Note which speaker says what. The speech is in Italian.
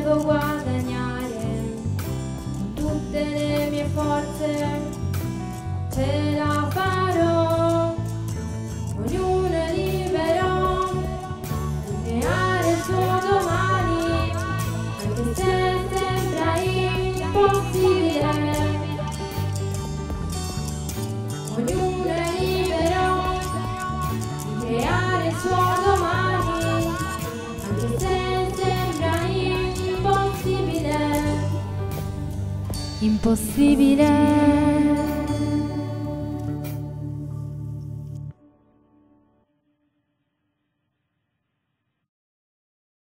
Speaker 1: devo guadagnare con tutte le mie forze, ce la farò, ognuno è libero di creare il suo domani, anche se sembra impossibile. Ognuno è libero di creare il suo domani, anche se sembra impossibile. Impossibile.